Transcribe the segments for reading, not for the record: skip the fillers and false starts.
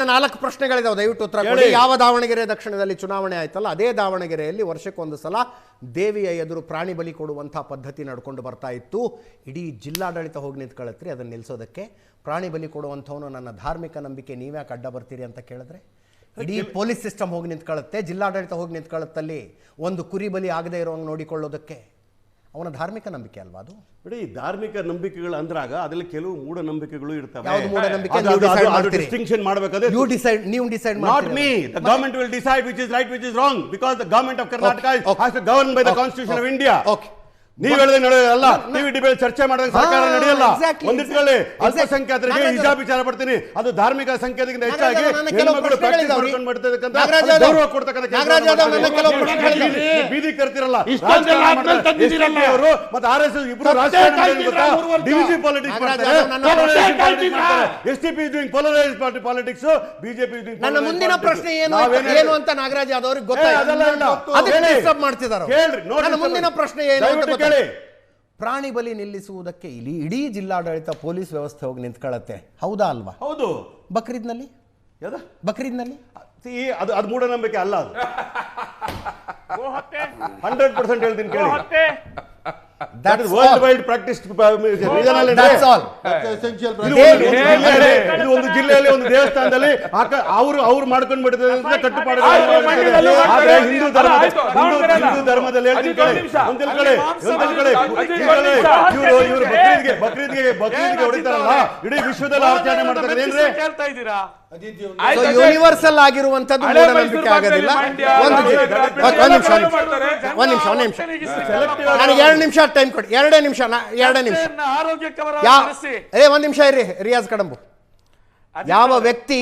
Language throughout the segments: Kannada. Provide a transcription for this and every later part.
4 ಪ್ರಶ್ನೆಗಳಿದಾವೆ, ದಯವಿಟ್ಟು ಉತ್ತರ ಕೊಡಿ. ಯಾವ ದಾವಣಗೆರೆ ದಕ್ಷಿಣದಲ್ಲಿ ಚುನಾವಣೆ ಆಯ್ತಲ್ಲ ಅದೇ ದಾವಣಗೆರೆಯಲ್ಲಿ ವರ್ಷಕ್ಕೊಂದು ಸಲ ದೇವಿಯ ಎದುರು ಪ್ರಾಣಿ ಬಲಿ ಕೊಡುವಂಥ ಪದ್ಧತಿ ನಡ್ಕೊಂಡು ಬರ್ತಾ ಇತ್ತು. ಇಡೀ ಜಿಲ್ಲಾಡಳಿತ ಹೋಗಿ ನಿಂತ್ಕೊಳ್ಳತ್ರಿ ಅದನ್ನು ನಿಲ್ಲಿಸೋದಕ್ಕೆ. ಪ್ರಾಣಿ ಬಲಿ ಕೊಡುವಂಥವನು ನನ್ನ ಧಾರ್ಮಿಕ ನಂಬಿಕೆ ನೀವ್ಯಾಕೆ ಅಡ್ಡ ಬರ್ತೀರಿ ಅಂತ ಕೇಳಿದ್ರೆ ಇಡೀ ಪೊಲೀಸ್ ಸಿಸ್ಟಮ್ ಹೋಗಿ ನಿಂತ್ಕೊಳ್ಳುತ್ತೆ, ಜಿಲ್ಲಾಡಳಿತ ಹೋಗಿ ನಿಂತ್ಕೊಳ್ಳುತ್ತಲ್ಲಿ ಒಂದು ಕುರಿ ಬಲಿ ಆಗದೆ ಇರೋಂಗೆ ನೋಡಿಕೊಳ್ಳೋದಕ್ಕೆ. ಅವನ ಧಾರ್ಮಿಕ ನಂಬಿಕೆ ಅಲ್ವಾ ಅದು? ಬಿಡಿ, ಧಾರ್ಮಿಕ ನಂಬಿಕೆಗಳು ಅಂದ್ರಾಗ ಅದರಲ್ಲಿ ಕೆಲವು ಮೂಢನಂಬಿಕೆಗಳು ಇರ್ತವೆ. ಯಾವುದು ಮೂಢನಂಬಿಕೆ? ಡಿಸ್ಟಿಂಕ್ಷನ್ ಮಾಡಬೇಕಾದ್ರೆ ನೀವು decide not me, the government will decide which is right, which is wrong, because the government of Karnataka has to govern by the constitution of India. ನೀವು ಹೇಳಿದ್ರೆ ನಡೆಯಲ್ಲ, ಟಿವಿ ಡಿಬೇಟ್ ಚರ್ಚೆ ಮಾಡಿದಾಗ ಸರ್ಕಾರ ನಡೆಯಲ್ಲ. ಒಂದಿಟ್ಕೊಳ್ಳಿ, ಅಲ್ಪಸಂಖ್ಯಾತರಿಗೆ ಹಿಜಾಬ್ ವಿಚಾರ ಪಡ್ತೀನಿ, ಅದು ಧಾರ್ಮಿಕ ಸಂಖ್ಯಾತಕ್ಕಿಂತ ಹೆಚ್ಚಾಗಿ ಹೆಣ್ಮಕ್ಳು ಪ್ರಾಕ್ಟೀಸ್ ಮಾಡ್ಕೊಂಡು ಮಾಡ್ತಕ್ಕಂಥ ಗೌರವ ಕೊಡ್ತಕ್ಕಂಥ ಬೀದಿ ಕರ್ತಿರಲ್ಲ ಅವರು ಮತ್ತೆ RSS ಇಬ್ರು ರಾಜಕಾರಣ ಡಿವಿಜಿ ಪಾಲಿಟಿಕ್ಸ್ ಮಾಡ್ತಾರೆ. SDP is doing polarized party politics, BJP is doing. ನನ್ನ ಮುಂದಿನ ಪ್ರಶ್ನೆ ಏನು ಅಂತ ನಾಗರಾಜ್ ಯಾದವ್ ಅವರಿಗೆ ಗೊತ್ತಾಯ್ತು, ಅದಕ್ಕೆ ಡಿಸ್ಟರ್ಬ್ ಮಾಡ್ತಿದ್ದಾರೆ. ನನ್ನ ಮುಂದಿನ ಪ್ರಶ್ನೆ ಏನು ಅಂತ ಪ್ರಾಣಿ ಬಲಿ ನಿಲ್ಲಿಸುವುದಕ್ಕೆ ಇಲ್ಲಿ ಇಡೀ ಜಿಲ್ಲಾಡಳಿತ ಪೊಲೀಸ್ ವ್ಯವಸ್ಥೆ ಹೋಗಿ ನಿಂತ್ಕೊಳ್ಳುತ್ತೆ, ಹೌದಾ ಅಲ್ವಾ? ಹೌದು. ಬಕ್ರೀದ್ನಲ್ಲಿ ಅದು ಮೂಢನಂಬಿಕೆ ಅಲ್ಲ, ಅದು 100% ಹೇಳ್ತೀನಿ ಕೇಳಿ. That is worldwide practiced regional. That's all. ಇದು ಒಂದು ಜಿಲ್ಲೆಯಲ್ಲಿ ಒಂದು ದೇವಸ್ಥಾನದಲ್ಲಿ ಅವರು ಮಾಡ್ಕೊಂಡು ಬಿಡ್ತಾರೆ ಕಟ್ಟುಪಾಡು. ಆದ್ರೆ ಹಿಂದೂ ಧರ್ಮದಲ್ಲಿ ಇವರು ಬಕ್ರೀದ್ಗೆ ಹೊಡಿತಾರಲ್ಲ, ಇಡೀ ವಿಶ್ವದಲ್ಲಿ ಆಚರಣೆ ಮಾಡ್ತಾರೆ. ಏನ್ರಿ ಯೂನಿವರ್ಸಲ್ ಆಗಿರುವಂತದ್ದು ಮೂಢನಂಬಿಕೆ ಆಗೋದಿಲ್ಲ. ಒಂದು ನಿಮಿಷ ನನಗೆ 2 ನಿಮಿಷ ಟೈಮ್ ಕೊಡಿ. 2 ನಿಮಿಷ ಒಂದು ನಿಮಿಷ ಇರ್ರಿ. ರಿಯಾಜ್ ಕಡಂಬು, ಯಾವ ವ್ಯಕ್ತಿ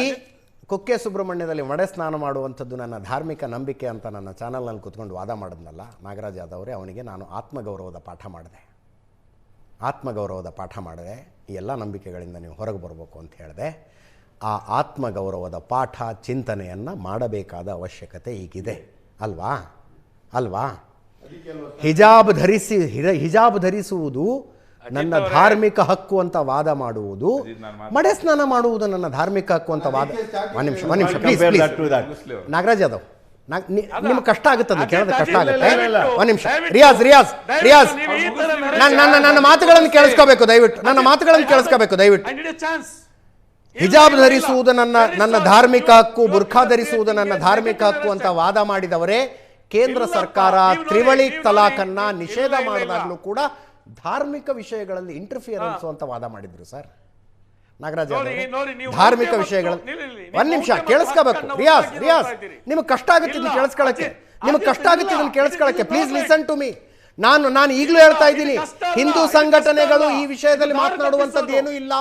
ಕುಕ್ಕೆ ಸುಬ್ರಹ್ಮಣ್ಯದಲ್ಲಿ ಮಡೆ ಸ್ನಾನ ಮಾಡುವಂಥದ್ದು ನನ್ನ ಧಾರ್ಮಿಕ ನಂಬಿಕೆ ಅಂತ ನನ್ನ ಚಾನಲ್ನಲ್ಲಿ ಕೂತ್ಕೊಂಡು ವಾದ ಮಾಡಿದ್ನಲ್ಲ ನಾಗರಾಜ್ ಯಾದವ್ ಅವರೇ, ಅವನಿಗೆ ನಾನು ಆತ್ಮಗೌರವದ ಪಾಠ ಮಾಡಿದೆ. ಈ ಎಲ್ಲ ನಂಬಿಕೆಗಳಿಂದ ನೀವು ಹೊರಗೆ ಬರಬೇಕು ಅಂತ ಹೇಳಿದೆ. ಆ ಆತ್ಮಗೌರವದ ಪಾಠ ಚಿಂತನೆಯನ್ನು ಮಾಡಬೇಕಾದ ಅವಶ್ಯಕತೆ ಈಗಿದೆ ಅಲ್ವಾ? ಹಿಜಾಬ್ ಧರಿಸುವುದು ನನ್ನ ಧಾರ್ಮಿಕ ಹಕ್ಕು ಅಂತ ವಾದ ಮಾಡುವುದು, ಮಡೆ ಸ್ನಾನ ಮಾಡುವುದು ನನ್ನ ಧಾರ್ಮಿಕ ಹಕ್ಕು ಅಂತ ವಾದ. ಒಂದು ನಿಮಿಷ ಪ್ಲೀಸ್ ನಾಗರಾಜ್ ಯಾದವ್, ನಿಮ್ಗೆ ಕಷ್ಟ ಆಗುತ್ತದೆ ಕೇಳೋದು, ಕಷ್ಟ ಆಗುತ್ತೆ. ಒಂದು ನಿಮಿಷ ರಿಯಾಜ್ ನನ್ನ ಮಾತುಗಳನ್ನು ಕೇಳಿಸ್ಕೋಬೇಕು ದಯವಿಟ್ಟು. ಹಿಜಾಬ್ ಧರಿಸುವುದು ನನ್ನ ಧಾರ್ಮಿಕ ಹಕ್ಕು, ಬುರ್ಖಾ ಧರಿಸುವುದು ನನ್ನ ಧಾರ್ಮಿಕ ಹಕ್ಕು ಅಂತ ವಾದ ಮಾಡಿದವರೇ ಕೇಂದ್ರ ಸರ್ಕಾರ ತ್ರಿವಳಿ ತಲಾಖನ್ನ ನಿಷೇಧ ಮಾಡಿದಾಗಲೂ ಕೂಡ ಧಾರ್ಮಿಕ ವಿಷಯಗಳಲ್ಲಿ ಇಂಟರ್ಫಿಯರೆನ್ಸ್ ಅಂತ ವಾದ ಮಾಡಿದ್ರು ಸರ್. ನಾಗರಾಜ್ ಧಾರ್ಮಿಕ ವಿಷಯಗಳಲ್ಲಿ ಒಂದು ನಿಮಿಷ ಕೇಳಿಸ್ಕೋಬೇಕು. ರಿಯಾಜ್ ನಿಮಗೆ ಕಷ್ಟ ಆಗುತ್ತೆ ಇದನ್ನು ಕೇಳಿಸ್ಕೊಳ್ಳಕ್ಕೆ, ಪ್ಲೀಸ್ ಲಿಸನ್ ಟು ಮೀ. ನಾನು ಈಗಲೂ ಹೇಳ್ತಾ ಇದ್ದೀನಿ, ಹಿಂದೂ ಸಂಘಟನೆಗಳು ಈ ವಿಷಯದಲ್ಲಿ ಮಾತನಾಡುವಂಥದ್ದು ಏನೂ ಇಲ್ಲ.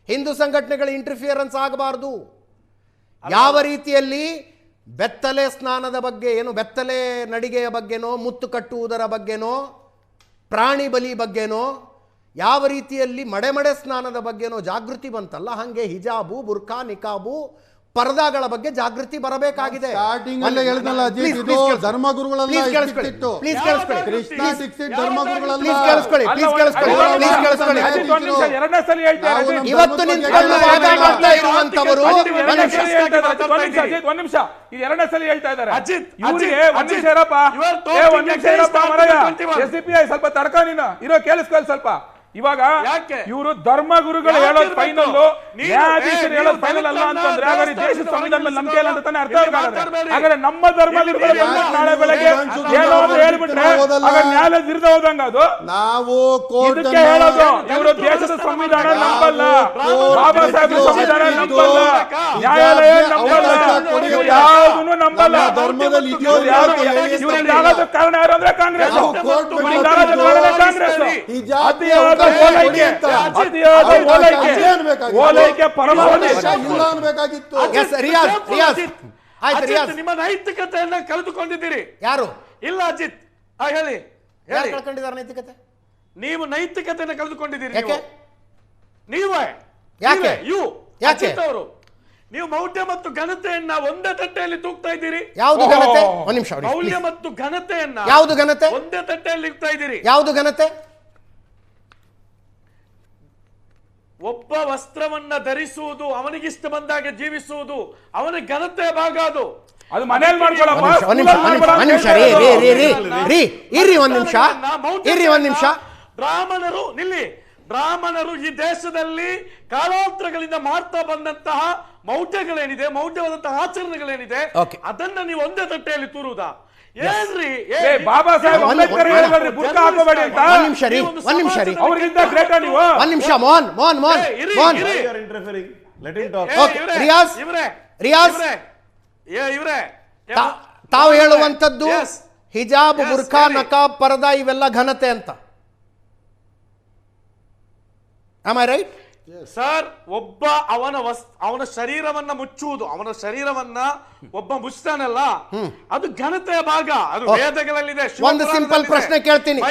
ಹಿಂದೂ ಸಂಘಟನೆಗಳ ಇಂಟರ್ಫಿಯರೆನ್ಸ್ ಆಗಬಾರ್ದು. ಯಾವ ರೀತಿಯಲ್ಲಿ ಬೆತ್ತಲೆ ಸ್ನಾನದ ಬಗ್ಗೆ ಬೆತ್ತಲೆ ನಡಿಗೆಯ ಬಗ್ಗೆನೋ, ಮುತ್ತು ಕಟ್ಟುವುದರ ಬಗ್ಗೆನೋ, ಪ್ರಾಣಿ ಬಲಿ ಬಗ್ಗೆನೋ, ಯಾವ ರೀತಿಯಲ್ಲಿ ಮಡೆ ಸ್ನಾನದ ಬಗ್ಗೆನೋ ಜಾಗೃತಿ ಬಂತಲ್ಲ, ಹಾಗೆ ಹಿಜಾಬು, ಬುರ್ಖಾ, ನಿಕಾಬು, ಪರದಾಗಳ ಬಗ್ಗೆ ಜಾಗೃತಿ ಬರಬೇಕಾಗಿದೆ. ಇವತ್ತು ನಿಂತ್ಕೊಂಡು ವಾದ ಮಾಡ್ತಾ ಇರುವಂತವರು ಎರಡನೇ ಸಲ ಹೇಳ್ತಾ ಇದ್ದಾರೆ. ಸ್ವಲ್ಪ ತಡ್ಕ ನೀನು ಇರೋ ಕೇಳಿಸ್ಕೊಳ್ಳಿ ಸ್ವಲ್ಪ. ಇವಾಗ ಇವರು ಧರ್ಮಗುರುಗಳು ಹೇಳೋದು ಫೈನಲ್, ನ್ಯಾಯಾಧೀಶರು ಹೇಳೋದು ಫೈನಲ್ ಅಲ್ಲ ಅಂತಂದ್ರೆ ಹಾಗಾದ್ರೆ ದೇಶದ ಸಂವಿಧಾನದ ನಂಬಿಕೆ ಇಲ್ಲ ಅಂತ ತಾನೇ ಅರ್ಥ ಆಗುತ್ತೆ. ಹಾಗಾದ್ರೆ ನಮ್ಮ ಧರ್ಮಗುರುಗಳು ನಾಳೆ ಬೆಳಗ್ಗೆ ಹೇಳೋದು ಹೇಳ್ಬಿಟ್ರೆ ನ್ಯಾಯಾಲಯ ವಿರುದ್ಧ ಹೋದಂಗ ಅದು. ನಾವು ಇದಕ್ಕೆ ಹೇಳೋದು ಇವರು ದೇಶದ ಸಂವಿಧಾನ ನಂಬಲ್ಲ, ಬಾಬಾ ಸಾಹೇಬ್ ಸಂವಿಧಾನ ನಂಬಲ್ಲ, ನ್ಯಾಯಾಲಯ ನಂಬಲ್ಲ, ಯಾವುದನ್ನು ನಂಬಲ್ಲ. ಇವ್ರಿಗೆ ಆಗೋದಕ್ಕೆ ಕಾರಣ ಯಾರು ಅಂದ್ರೆ ಕಾಂಗ್ರೆಸ್. ನಿಮ್ಮ ನೈತಿಕತೆಯನ್ನ ಕಳೆದುಕೊಂಡಿದ್ದೀರಿ. ಯಾರು ಇಲ್ಲ ಅಜಿತ್, ಹೇಳಿ ಕಳ್ಕೊಂಡಿದ್ದಾರೆ ನೈತಿಕತೆ? ನೀವು ನೈತಿಕತೆಯನ್ನು ಕಳೆದುಕೊಂಡಿದ್ದೀರಿ. ಅವರು ನೀವು ಮೌಢ್ಯ ಮತ್ತು ಘನತೆಯನ್ನ ಒಂದೇ ತಟ್ಟೆಯಲ್ಲಿ ತೂಗ್ತಾ ಇದ್ದೀರಿ. ಯಾವುದು ಘನತೆ? ಒಂದು ನಿಮಿಷ. ಮೌಲ್ಯ ಮತ್ತು ಘನತೆಯನ್ನ ಯಾವುದು ಘನತೆ? ಒಂದೇ ತಟ್ಟೆಯಲ್ಲಿ ಇಡ್ತಾ ಇದ್ದೀರಿ. ಯಾವುದು ಘನತೆ? ಒಬ್ಬ ವಸ್ತ್ರವನ್ನ ಧರಿಸುವುದು, ಅವನಿಗಿಷ್ಟ ಬಂದಾಗ ಜೀವಿಸುವುದು ಅವನ ಘನತೆ ಭಾಗ. ಅದು ಮನೇಲಿ ಮಾಡ್ಕೊಳ್ಳಪ್ಪ. ಒಂದ್ ನಿಮಿಷ. ಬ್ರಾಹ್ಮಣರು ಈ ದೇಶದಲ್ಲಿ ಕಾಲಾಂತರಗಳಿಂದ ಮಾಡ್ತಾ ಬಂದಂತಹ ಮೌಢ್ಯಗಳೇನಿದೆ, ಮೌಢ್ಯವಾದಂತಹ ಆಚರಣೆಗಳೇನಿದೆ, ಅದನ್ನ ನೀವು ಒಂದೇ ತಟ್ಟೆಯಲ್ಲಿ ತೂರುವುದಾ? ಏನ್ರಿ ಬಾಬಾ ಸಾಹೇಬ್ ಅಂಬೇಡ್ಕರ್ ಹೇಳಿದ್ರಿ ಬುರ್ಕ ಹಾಕೋಬೇಡಿ ಅಂತ. ಒಂದ್ ನಿಮಿಷ ರೀ, ಅವ್ರಿಗಿಂತ ಗ್ರೇಟ್ ನೀವು. ಒಂದ್ ನಿಮಿಷ ಮೋಹನ್ ರಿಯಾಜ್ ತಾವು ಹೇಳುವಂತದ್ದು ಹಿಜಾಬ್, ಬುರ್ಖಾ, ನಕಾಬ್, ಪರದಾ ಇವೆಲ್ಲ ಘನತೆ ಅಂತ. Am I right? ಸರ್, ಒಬ್ಬ ಅವನ ಶರೀರವನ್ನ ಮುಚ್ಚುವುದು, ಅವನ ಶರೀರವನ್ನ ಒಬ್ಬ ಮುಚ್ತಾನಲ್ಲ, ಅದು ಘನತೆಯ ಭಾಗ. ಅದು ವೇದಗಳಲ್ಲಿದೆ. ಒಂದು ಸಿಂಪಲ್ ಪ್ರಶ್ನೆ ಕೇಳ್ತೀನಿ,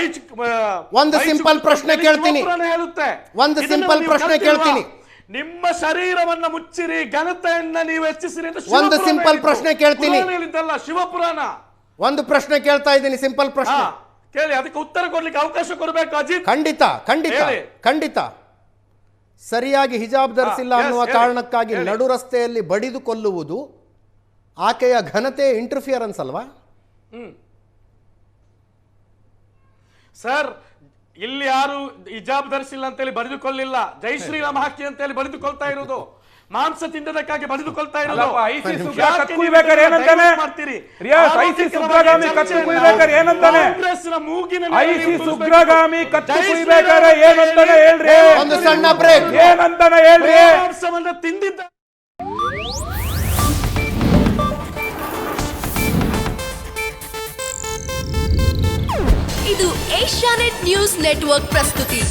ನಿಮ್ಮ ಶರೀರವನ್ನ ಮುಚ್ಚಿರಿ, ಘನತೆಯನ್ನ ನೀವು ಹೆಚ್ಚಿಸಿರಿ ಅಂತ ಒಂದು ಸಿಂಪಲ್ ಪ್ರಶ್ನೆ ಕೇಳ್ತೀನಿ. ಶಿವಪುರಾಣ. ಒಂದು ಪ್ರಶ್ನೆ ಕೇಳ್ತಾ ಇದ್ದೀನಿ, ಸಿಂಪಲ್ ಪ್ರಶ್ನೆ ಕೇಳಿ, ಅದಕ್ಕೆ ಉತ್ತರ ಕೊಡ್ಲಿಕ್ಕೆ ಅವಕಾಶ ಕೊಡಬೇಕು ಅಜಿತ್. ಖಂಡಿತ. ಸರಿಯಾಗಿ ಹಿಜಾಬ್ ಧರಿಸಿಲ್ಲ ಅನ್ನುವ ಕಾರಣಕ್ಕಾಗಿ ನಡು ರಸ್ತೆಯಲ್ಲಿ ಬಡಿದು ಕೊಲ್ಲುವುದು ಆಕೆಯ ಘನತೆ ಇಂಟರ್ಫಿಯರೆನ್ಸ್ ಅಲ್ವಾ? ಸರ್, ಇಲ್ಲಿ ಯಾರು ಹಿಜಾಬ್ ಧರಿಸಿಲ್ಲ ಅಂತೇಳಿ ಬಡಿದುಕೊಳ್ಳಿಲ್ಲ. ಜೈ ಶ್ರೀರಾಮ್ ಹಾಕಿ ಅಂತೇಳಿ ಬಡಿದುಕೊಳ್ತಾ ಇರೋದು, ಮಾಂಸ ತಿಂದದಕ್ಕಾಗಿ ಬಡಿದುಕೊಳ್ತಾ ಇರೋದು. ಒಂದು ಸಣ್ಣ ಬ್ರೇಕ್. ಏನಂತಾನೆ ಹೇಳ್ರಿ, ಮಾಂಸವನ್ನ ತಿಂದಿದ್ದ. ಇದು ಏಷ್ಯಾನೆಟ್ ನ್ಯೂಸ್ ನೆಟ್ವರ್ಕ್ ಪ್ರಸ್ತುತಿ.